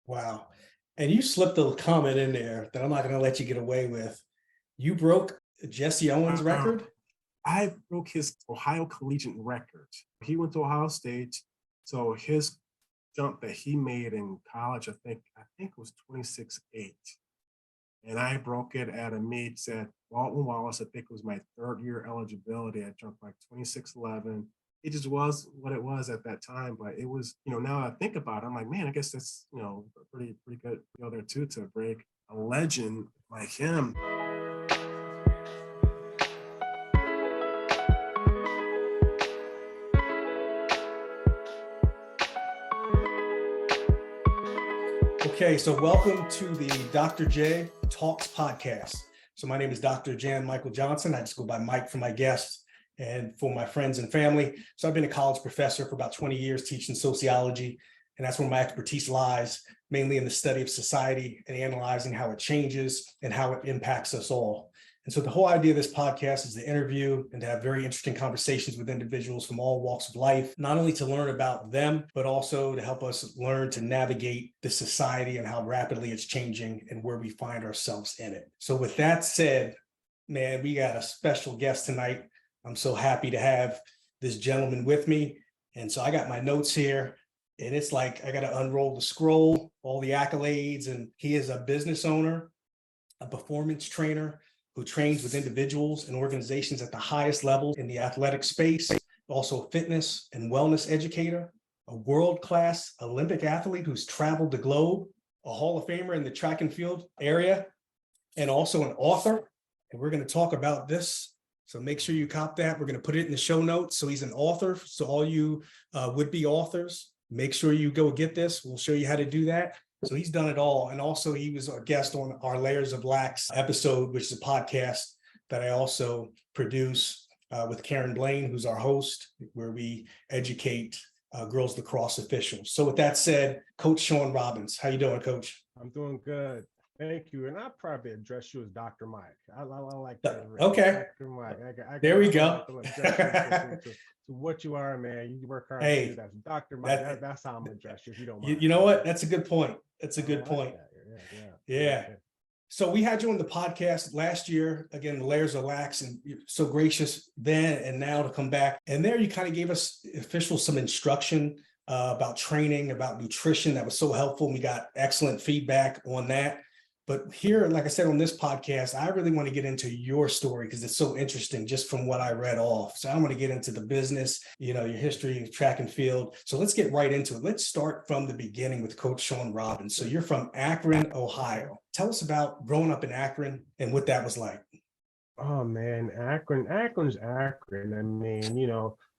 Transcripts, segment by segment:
Wow. And you slipped a comment in there that I'm not going to let you get away with. You broke Jessie Owens' Uh, record. I broke his Ohio collegiate record. He went to Ohio State, so his jump that he made in college, I think it was 26.8. And I broke it at a meet at Walton Wallace. I think it was my third year eligibility. I jumped like 26.11. It just was what it was at that time. But it was, now I think about it, I'm like, man, I guess that's, pretty good there too, to break a legend like him. Okay, so welcome to the Dr. J Talks podcast. So my name is Dr. Jan Michael Johnson. I just go by Mike for my guests and for my friends and family. So I've been a college professor for about 20 years teaching sociology, and that's where my expertise lies, mainly in the study of society and analyzing how it changes and how it impacts us all. And so the whole idea of this podcast is to interview and to have very interesting conversations with individuals from all walks of life, not only to learn about them, but also to help us learn to navigate the society and how rapidly it's changing and where we find ourselves in it. So with that said, man, we got a special guest tonight. I'm so happy to have this gentleman with me. And so I got my notes here, and it's like I got to unroll the scroll, all the accolades. And he is a business owner, a performance trainer, who trains with individuals and organizations at the highest level in the athletic space, also a fitness and wellness educator, a world-class Olympic athlete who's traveled the globe, a Hall of Famer in the track and field area, and also an author. And we're going to talk about this. So make sure you cop that. We're going to put it in the show notes. So he's an author. So all you would-be authors, make sure you go get this. We'll show you how to do that. So he's done it all. And also he was a guest on our Layers of Lax episode, which is a podcast that I also produce with Karen Blaine, who's our host, where we educate girls lacrosse officials. So with that said, Coach Sean Robbins, how you doing, Coach? I'm doing good. Thank you. And I'll probably address you as Dr. Mike. I like that. Okay. Dr. Mike. There we go. To what you are, man. You work hard to do that. Dr. Mike, that's how I'm going to address you if you don't mind. You know what? That's a good point. That's a good point. Yeah. So we had you on the podcast last year, again, the Layers of Lax, and you're so gracious then and now to come back. And there you kind of gave us officials some instruction about training, about nutrition. That was so helpful. And we got excellent feedback on that. But here, like I said, on this podcast, I really want to get into your story because it's so interesting just from what I read off. So I want to get into the business, your history of track and field. So let's get right into it. Let's start from the beginning with Coach Sean Robbins. So you're from Akron, Ohio. Tell us about growing up in Akron and what that was like. Oh, man, Akron's Akron. I mean,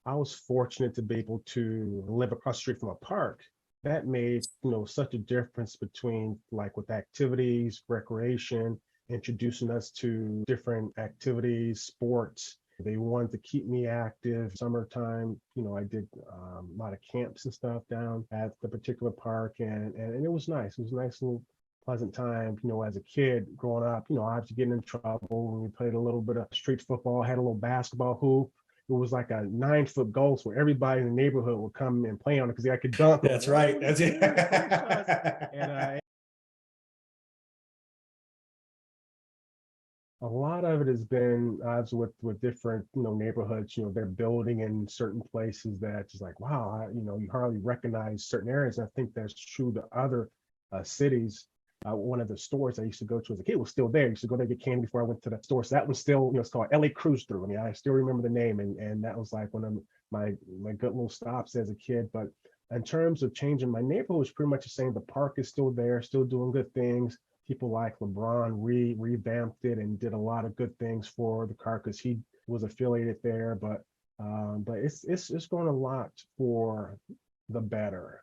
I was fortunate to be able to live across the street from a park. That made, such a difference between like with activities, recreation, introducing us to different activities, sports. They wanted to keep me active. Summertime, I did a lot of camps and stuff down at the particular park, and it was nice. It was a nice little pleasant time, as a kid growing up, obviously getting in trouble when we played a little bit of street football, had a little basketball hoop. It was like a 9-foot goal where everybody in the neighborhood would come and play on it because I could dunk. That's right. That's it. And a lot of it has been with different neighborhoods. They're building in certain places that just like, wow, you hardly recognize certain areas. And I think that's true to other cities. One of the stores I used to go to as a kid was still there. I used to go there and get candy before I went to the store. So that was still, it's called LA Cruise Through. I mean, I still remember the name, and that was like one of my good little stops as a kid. But in terms of changing my neighborhood, it was pretty much the same. The park is still there, still doing good things. People like LeBron revamped it and did a lot of good things for the car because he was affiliated there. But it's going a lot for the better.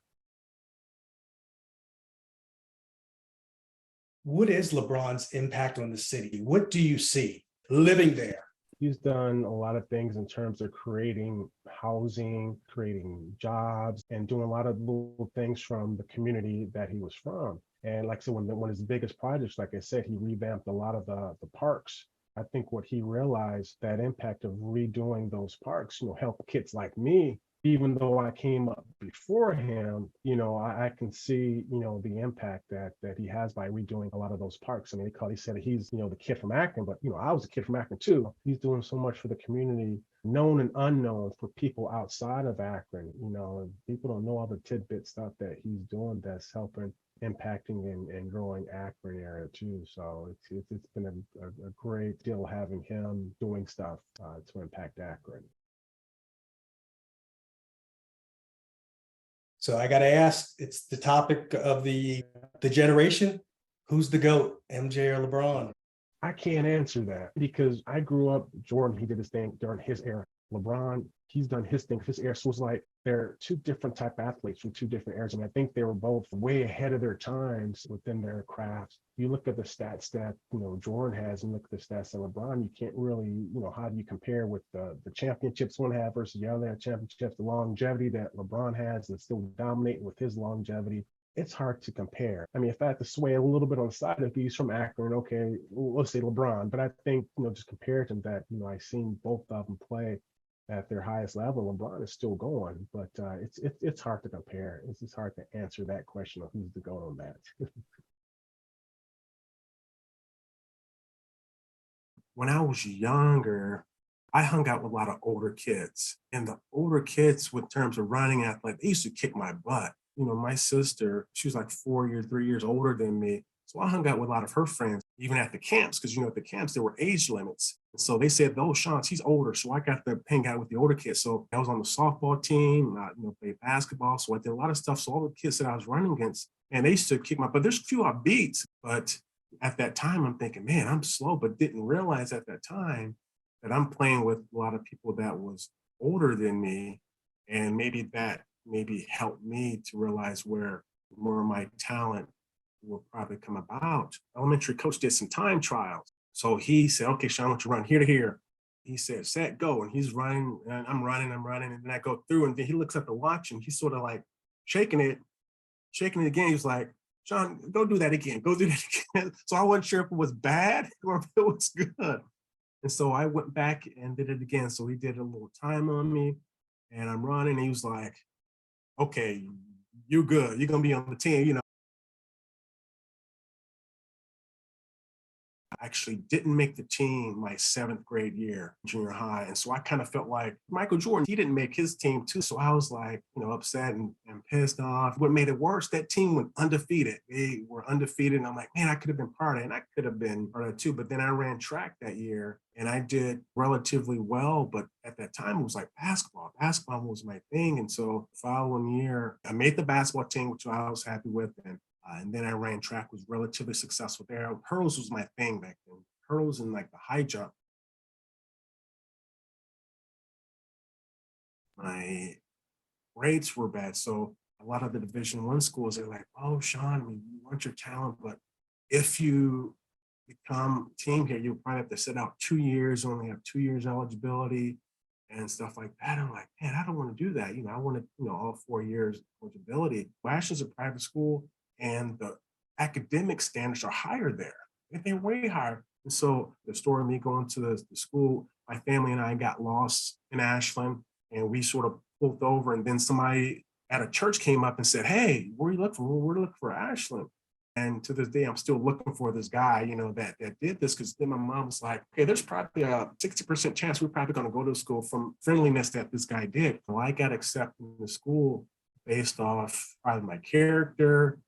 What is LeBron's impact on the city? What do you see living there? He's done a lot of things in terms of creating housing, creating jobs, and doing a lot of little things from the community that he was from. And like I said, one of his biggest projects, like I said, he revamped a lot of the parks. I think what he realized, that impact of redoing those parks, helped kids like me even though I came up before him, I can see, the impact that he has by redoing a lot of those parks. I mean, he said he's, the kid from Akron, but, I was a kid from Akron too. He's doing so much for the community, known and unknown for people outside of Akron. People don't know all the tidbit stuff that he's doing that's helping impacting and growing Akron area too. So it's been a great deal having him doing stuff to impact Akron. So I got to ask, it's the topic of the generation. Who's the GOAT, MJ or LeBron? I can't answer that because I grew up, Jordan, he did his thing during his era. LeBron, he's done his thing, his era. So it's like they're two different type athletes from two different eras. And I think they were both way ahead of their times within their crafts. You look at the stats that, Jordan has and look at the stats that LeBron, you can't really, how do you compare with the championships one have versus the other championships, the longevity that LeBron has and still dominating with his longevity. It's hard to compare. I mean, if I had to sway a little bit on the side, if he's from Akron, okay, let's say LeBron. But I think, just comparison that, I've seen both of them play at their highest level. LeBron is still going, but it's hard to compare. It's just hard to answer that question of who's the GOAT on that. When I was younger, I hung out with a lot of older kids. And the older kids, with terms of running athletes, they used to kick my butt. My sister, she was like 3 years older than me. So I hung out with a lot of her friends, even at the camps, because, at the camps, there were age limits. And so they said, oh, Sean, he's older. So I got to hang out with the older kids. So I was on the softball team, I, played basketball. So I did a lot of stuff. So all the kids that I was running against, and they used to kick my butt. There's a few I beat, but at that time, I'm thinking, man, I'm slow, but didn't realize at that time that I'm playing with a lot of people that was older than me. And maybe that helped me to realize where more of my talent will probably come about. Elementary coach did some time trials. So he said, okay, Sean, I want you to run here to here. He said, set, go. And he's running, and I'm running. And then I go through, and then he looks at the watch, and he's sort of like shaking it again. He was like, Sean, go do that again. Go do that again. So I wasn't sure if it was bad or if it was good. And so I went back and did it again. So he did a little time on me, and I'm running. And he was like, okay, you're good. You're going to be on the team, I actually didn't make the team my 7th grade year, junior high. And so I kind of felt like Michael Jordan, he didn't make his team too. So I was like, upset and pissed off. What made it worse, that team went undefeated. They were undefeated. And I'm like, man, I could have been part of it. And I could have been part of it too. But then I ran track that year and I did relatively well. But at that time, it was like basketball. Basketball was my thing. And so the following year, I made the basketball team, which I was happy with. And then I ran track, was relatively successful there. Hurdles was my thing back then. Hurdles and like the high jump. My grades were bad. So a lot of the Division I schools, they're like, oh, Sean, we want your talent, but if you become team here, you'll probably have to sit out 2 years, only have 2 years eligibility and stuff like that. I'm like, man, I don't want to do that. I wanted, all 4 years eligibility. Ashland's a private school, and the academic standards are higher there. They're way higher. And so the story of me going to the school, my family and I got lost in Ashland, and we sort of pulled over, and then somebody at a church came up and said, hey, where are you looking for? Well, we're looking for Ashland. And to this day, I'm still looking for this guy, that did this, because then my mom was like, okay, there's probably a 60% chance we're probably going to go to school from friendliness that this guy did. So I got accepted in the school based off either my character,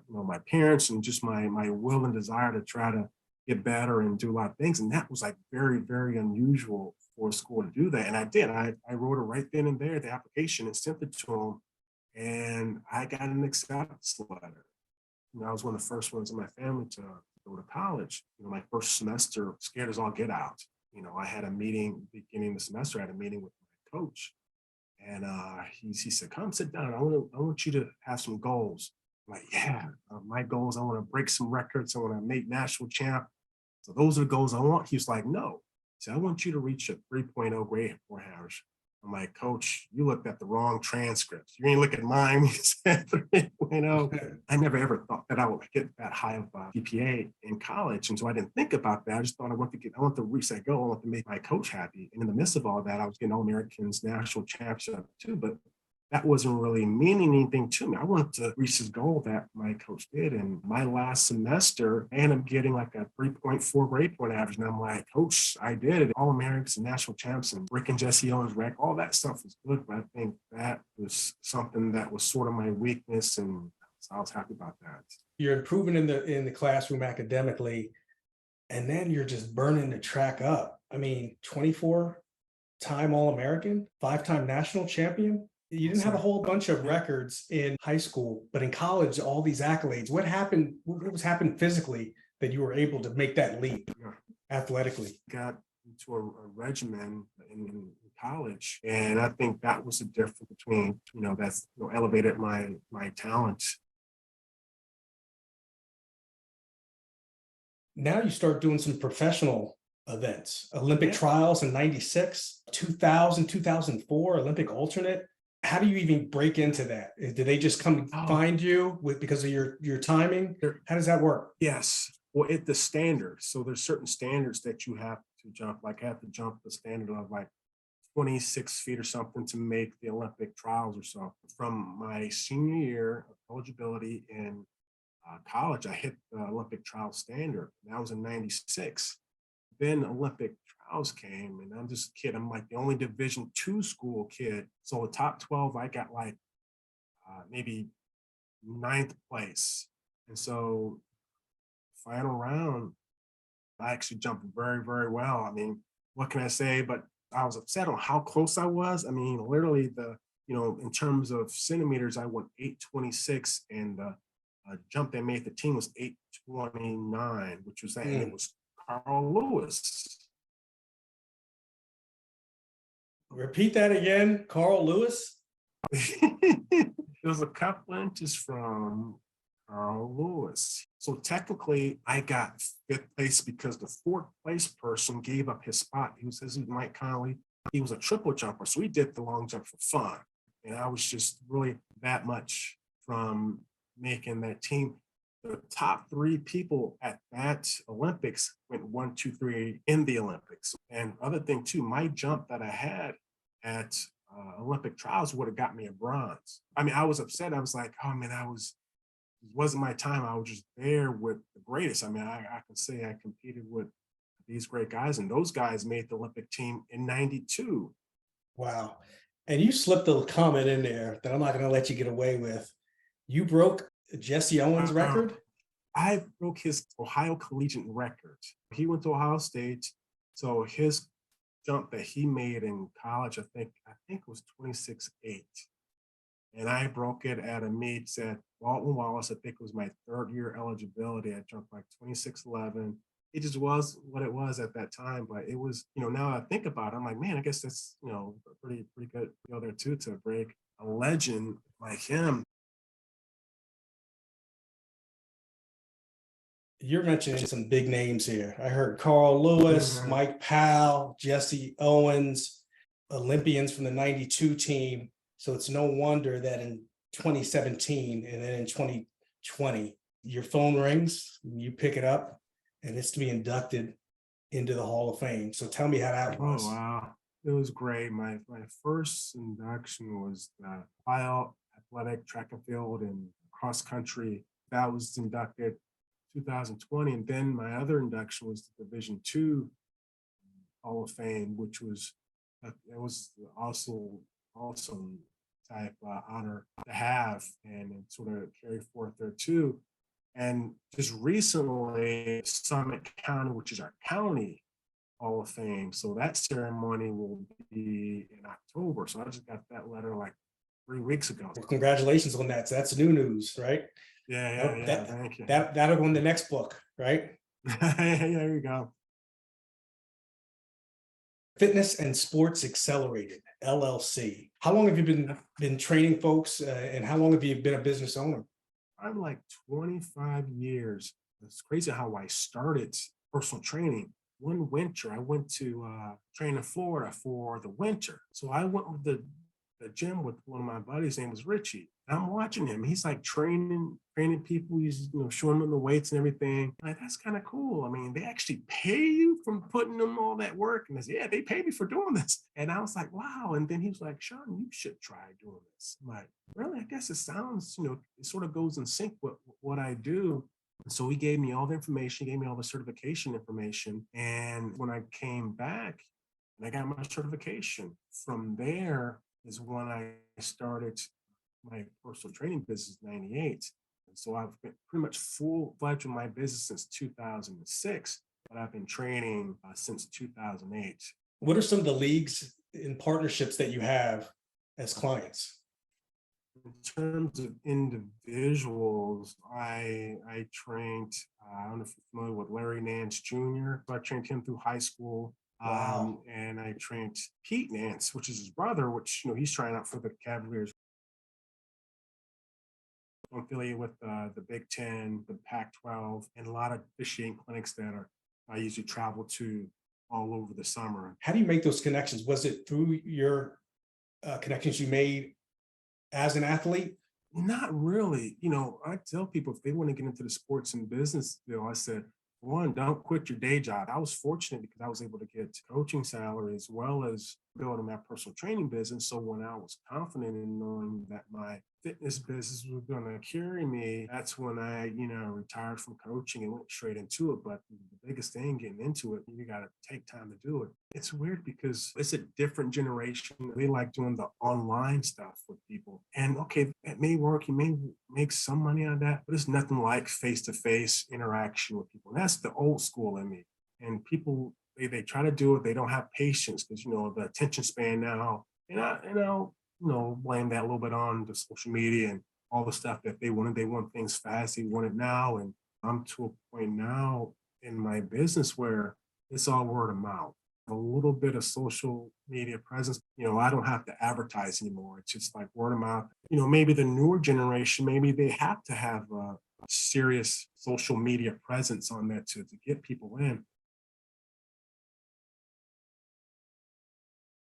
my parents, and just my will and desire to try to get better and do a lot of things. And that was like very, very unusual for a school to do that. And I did. I wrote it right then and there, the application, and sent it to them. And I got an acceptance letter. I was one of the first ones in my family to go to college. My first semester, scared as all get out. I had a meeting beginning of the semester. I had a meeting with my coach. And he said, come sit down. I want you to have some goals. I'm like, yeah, my goals, I want to break some records. I want to make national champ. So those are the goals I want. He was like, no. He said, I want you to reach a 3.0 grade point average. I'm like, Coach, you looked at the wrong transcripts. You ain't look at mine. You said 3.0. I never ever thought that I would get that high of a GPA in college. And so I didn't think about that. I just thought I want to reach that goal. I want to make my coach happy. And in the midst of all that, I was getting All-Americans national championship too, but that wasn't really meaning anything to me. I wanted to reach this goal that my coach did. And my last semester, I ended up getting like a 3.4 grade point average. And I'm like, Coach, I did it. All-Americans and national champs and Rick and Jessie Owens rec, all that stuff was good. But I think that was something that was sort of my weakness. And so I was happy about that. You're improving in the classroom academically, and then you're just burning the track up. I mean, 24-time All-American, 5-time national champion. You didn't have a whole bunch of records in high school, but in college, all these accolades. What happened? What was happening physically that you were able to make that leap athletically? Got into a regimen in college, and I think that was the difference between, that's elevated my talent. Now you start doing some professional events, Olympic trials in 96, 2000, 2004, Olympic alternate. How do you even break into that? Do they just come find you because of your timing? How does that work? Yes. Well, it's the standards. So there's certain standards that you have to jump. Like I have to jump the standard of like 26 feet or something to make the Olympic trials or so. From my senior year of eligibility in college, I hit the Olympic trial standard. That was in 96. Then Olympic trials came, and I'm just a kid. I'm like the only Division II school kid. So the top 12, I got like maybe 9th place. And so final round, I actually jumped very, very well. I mean, what can I say? But I was upset on how close I was. I mean, literally in terms of centimeters, I went 826, and the jump that made the team was 829, which was that. And it was Carl Lewis. Repeat that again, Carl Lewis? It was a couple inches from Carl Lewis. So technically, I got 5th place because the 4th place person gave up his spot. His name was Mike Conley. He was a triple jumper, so he did the long jump for fun. And I was just really that much from making that team. The top 3 people at that Olympics went 1, 2, 3 in the Olympics. And other thing too, my jump that I had at Olympic trials would have got me a bronze. I mean, I was upset. I was like, oh man, it wasn't my time. I was just there with the greatest. I mean, I can say I competed with these great guys, and those guys made the Olympic team in 92. Wow. And you slipped a comment in there that I'm not going to let you get away with. You broke Jessie Owens' record? I broke his Ohio collegiate record. He went to Ohio State, so his jump that he made in college, I think was 26.8. And I broke it at a meet at Walton Wallace. I think it was my 3rd year eligibility. I jumped like 26.11. It just was what it was at that time. But it was, now I think about it, I'm like, man, I guess that's, pretty good there too, to break a legend like him. You're mentioning some big names here. I heard Carl Lewis, Mike Powell, Jessie Owens, Olympians from the 92 team. So it's no wonder that in 2017 and then in 2020, your phone rings, you pick it up, and it's to be inducted into the Hall of Fame. So tell me how that was. Oh, wow. It was great. My first induction was the Ohio athletic track and field and cross country. That was inducted 2020, and then my other induction was the Division II Hall of Fame, which was it was also awesome type honor to have and sort of carry forth there too. And just recently, Summit County, which is our county Hall of Fame, so that ceremony will be in October. So I just got that letter like 3 weeks ago. Well, congratulations on that. So that's new news, right? Yeah. Thank you. That'll go in the next book, right? There you go. Fitness and Sports Excellerated, LLC. How long have you been training folks, and how long have you been a business owner? I'm like 25 years. It's crazy how I started personal training. one winter, I went to train in Florida for the winter. So I went with the gym with one of my buddies, name was Richie. I'm watching him. He's like training people. He's showing them the weights and everything. Like, that's kind of cool. I mean, they actually pay you from putting them all that work. And I said, yeah, they pay me for doing this. And I was like, wow. And then he was like, Sean, you should try doing this. I'm like, really? I guess it sounds, it sort of goes in sync with what I do. And so he gave me all the information, gave me all the certification information. And when I came back and I got my certification, from there is when I started my personal training business in '98. And so I've been pretty much full-fledged with my business since 2006, but I've been training since 2008. What are some of the leagues and partnerships that you have as clients? In terms of individuals, I trained, I don't know if you're familiar with Larry Nance Jr. So I trained him through high school. Wow. And I trained Pete Nance, which is his brother, which, he's trying out for the Cavaliers. I'm affiliated with the Big Ten, the Pac-12, and a lot of officiating clinics that I usually travel to all over the summer. How do you make those connections? Was it through your connections you made as an athlete? Not really. I tell people if they want to get into the sports and business field, I said, one, don't quit your day job. I was fortunate because I was able to get coaching salary as well as building my personal training business. So when I was confident in knowing that my fitness business was going to carry me, that's when I, retired from coaching and went straight into it. But the biggest thing getting into it, you got to take time to do it. It's weird because it's a different generation. They like doing the online stuff with people. And okay, it may work. You may make some money on that, but it's nothing like face-to-face interaction with people. And that's the old school in me. And people, they try to do it. They don't have patience because, the attention span now. And I'll blame that a little bit on the social media and all the stuff that they wanted. They want things fast. They want it now. And I'm to a point now in my business where it's all word of mouth. A little bit of social media presence. I don't have to advertise anymore. It's just like word of mouth. Maybe the newer generation, maybe they have to have a serious social media presence on that to get people in.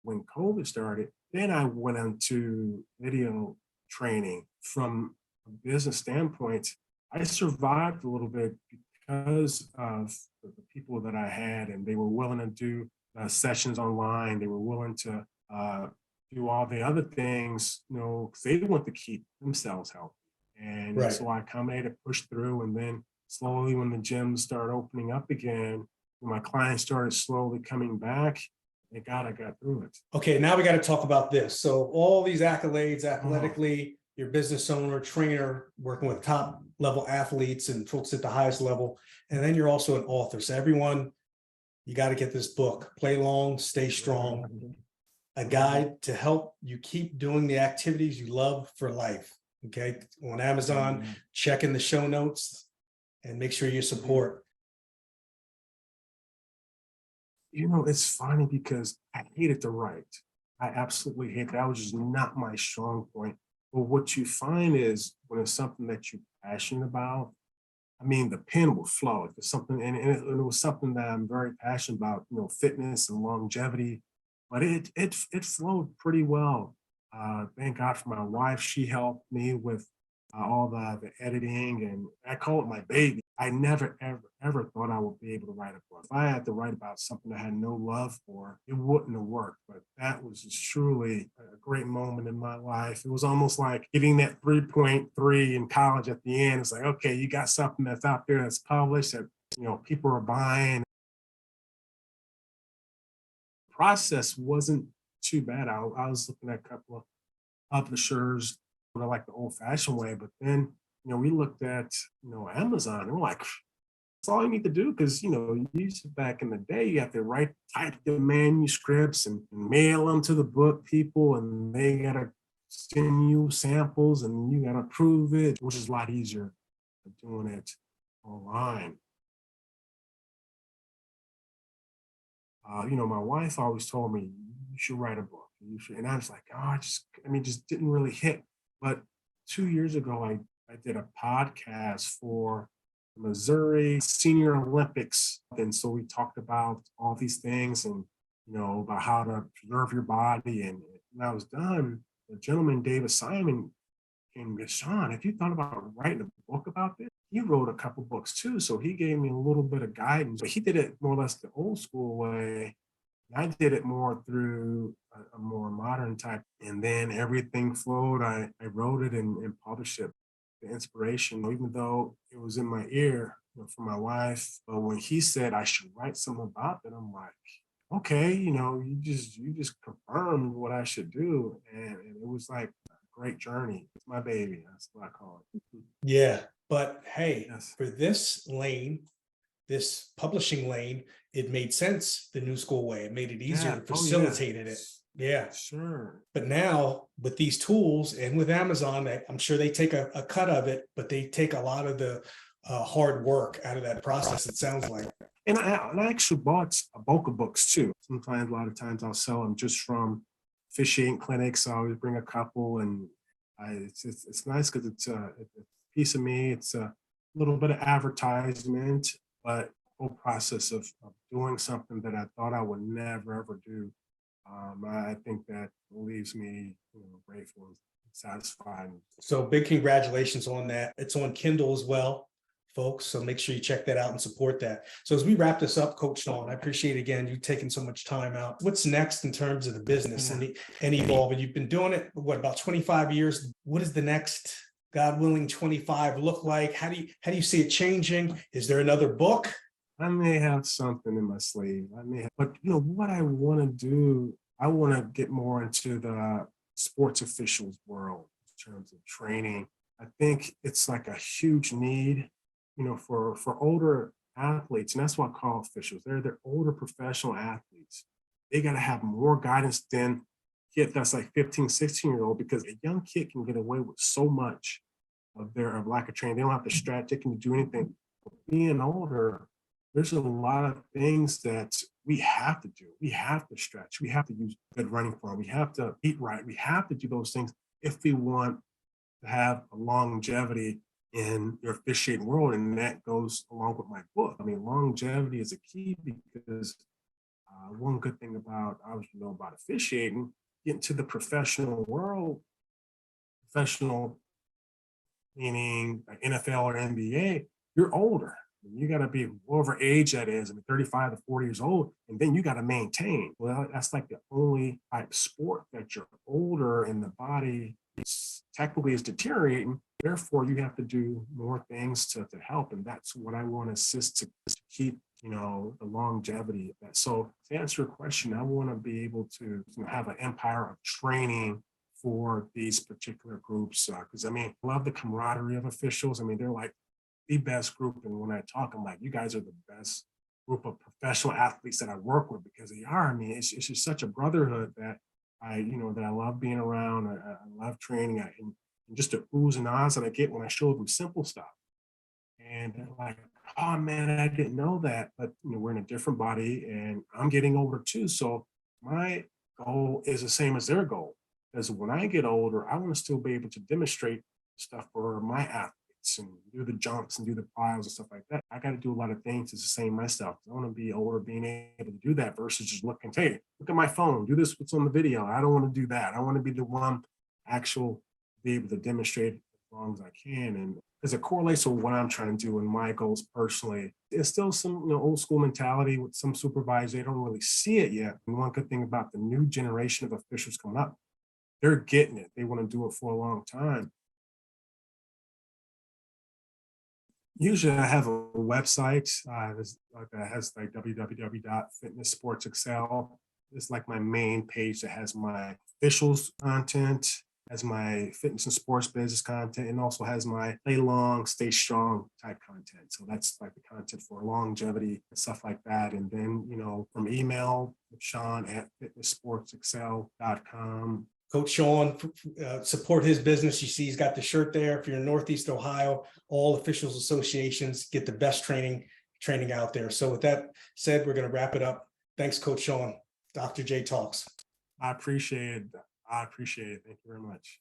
When COVID started, then I went into video training. From a business standpoint, I survived a little bit because of the people that I had, and they were willing to do sessions online. They were willing to do all the other things, because they want to keep themselves healthy. And Right. so I accommodated, pushed through, and then slowly when the gyms started opening up again, my clients started slowly coming back. Thank God I got through it. Okay, now we got to talk about this. So all these accolades athletically, you're business owner, trainer, working with top level athletes and folks at the highest level. And then you're also an author. So everyone, you got to get this book, Play Long, Stay Strong, a guide to help you keep doing the activities you love for life. Okay, on Amazon, check in the show notes and make sure you support. It's funny because I hated to write. I absolutely hate that. That was just not my strong point. But what you find is when it's something that you're passionate about, I mean, the pen will flow. If it's something, and it was something that I'm very passionate about, fitness and longevity, but it flowed pretty well. Thank God for my wife. She helped me with all the editing, and I call it my baby. I never, ever thought I would be able to write a book. If I had to write about something I had no love for, it wouldn't have worked. But that was just truly a great moment in my life. It was almost like getting that 3.3 in college at the end. It's like, okay, you got something that's out there that's published that, people are buying. The process wasn't too bad. I was looking at a couple of publishers, like the old fashioned way, but then we looked at Amazon, and we're like, that's all you need to do, because back in the day, you have to type the manuscripts and mail them to the book people, and they gotta send you samples and you gotta approve it, which is a lot easier than doing it online. My wife always told me, you should write a book. You should. And I was like, oh, just didn't really hit. But 2 years ago, I did a podcast for Missouri Senior Olympics. And so we talked about all these things and, about how to preserve your body. And when I was done, the gentleman, David Simon, came to Sean, if you thought about writing a book about this, he wrote a couple books too. So he gave me a little bit of guidance, but he did it more or less the old school way. I did it more through a more modern type. And then everything flowed. I wrote it and published it. The inspiration, even though it was in my ear from my wife, but when he said I should write something about it, I'm like, okay, you just confirmed what I should do. And it was like a great journey. It's my baby. That's what I call it. Yeah. But hey, Yes. for this lane, this publishing lane, it made sense the new school way. It made it easier, Yeah. facilitated it. Yeah. Sure. But now with these tools and with Amazon, I'm sure they take a cut of it, but they take a lot of the hard work out of that process, it sounds like. And I actually bought a bulk of books too. Sometimes, a lot of times I'll sell them just from officiating clinics. I always bring a couple, and it's nice because it's a piece of me. It's a little bit of advertisement, but whole process of doing something that I thought I would never ever do. I think that leaves me grateful and satisfied. So big congratulations on that. It's on Kindle as well, folks. So make sure you check that out and support that. So as we wrap this up, Coach Sean, I appreciate again you taking so much time out. What's next in terms of the business and evolving? You've been doing it, about 25 years? What is the next, God willing, 25 look like? How do you see it changing? Is there another book? I may have something in my sleeve. But what I want to do, I want to get more into the sports officials world in terms of training. I think it's like a huge need, for older athletes, and that's what I call officials. They're older professional athletes. They got to have more guidance than kid that's like 15, 16-year-old, because a young kid can get away with so much of lack of training. They don't have to stretch, they can do anything. But being older, there's a lot of things that we have to do. We have to stretch. We have to use good running form. We have to eat right. We have to do those things if we want to have a longevity in your officiating world. And that goes along with my book. I mean, longevity is a key because one good thing about officiating, getting to the professional world, professional meaning like NFL or NBA, you're older. You got to be whatever age that is, 35 to 40 years old, and then you got to maintain. Well, that's like the only type of sport that you're older and the body technically is deteriorating. Therefore, you have to do more things to help. And that's what I want to assist to keep, the longevity of that. So to answer your question, I want to be able to have an empire of training for these particular groups. Because I love the camaraderie of officials. They're like the best group. And when I talk, I'm like, you guys are the best group of professional athletes that I work with, because they are. It's just such a brotherhood that I love being around. I love training. And just the oohs and ahs that I get when I show them simple stuff. And they're like, oh man, I didn't know that. But we're in a different body and I'm getting older too. So my goal is the same as their goal. Because when I get older, I want to still be able to demonstrate stuff for my athletes and do the jumps and do the piles and stuff like that. I got to do a lot of things to sustain myself. I want to be older, being able to do that versus just looking, hey, look at my phone, do this, what's on the video. I don't want to do that. I want to be the one be able to demonstrate as long as I can. And because it correlates with what I'm trying to do and my goals personally. There's still some old school mentality with some supervisors. They don't really see it yet. And one good thing about the new generation of officials coming up, they're getting it. They want to do it for a long time. Usually I have a website that has like www.fitnesssportsexcel. It's like my main page that has my officials content, has my fitness and sports business content, and also has my play long, stay strong type content. So that's like the content for longevity and stuff like that. And then, from email, Sean@fitnessportsexcel.com. Coach Sean, support his business. You see, he's got the shirt there. If you're in Northeast Ohio, all officials associations get the best training out there. So with that said, we're going to wrap it up. Thanks, Coach Sean. Dr. J Talks. I appreciate it. Thank you very much.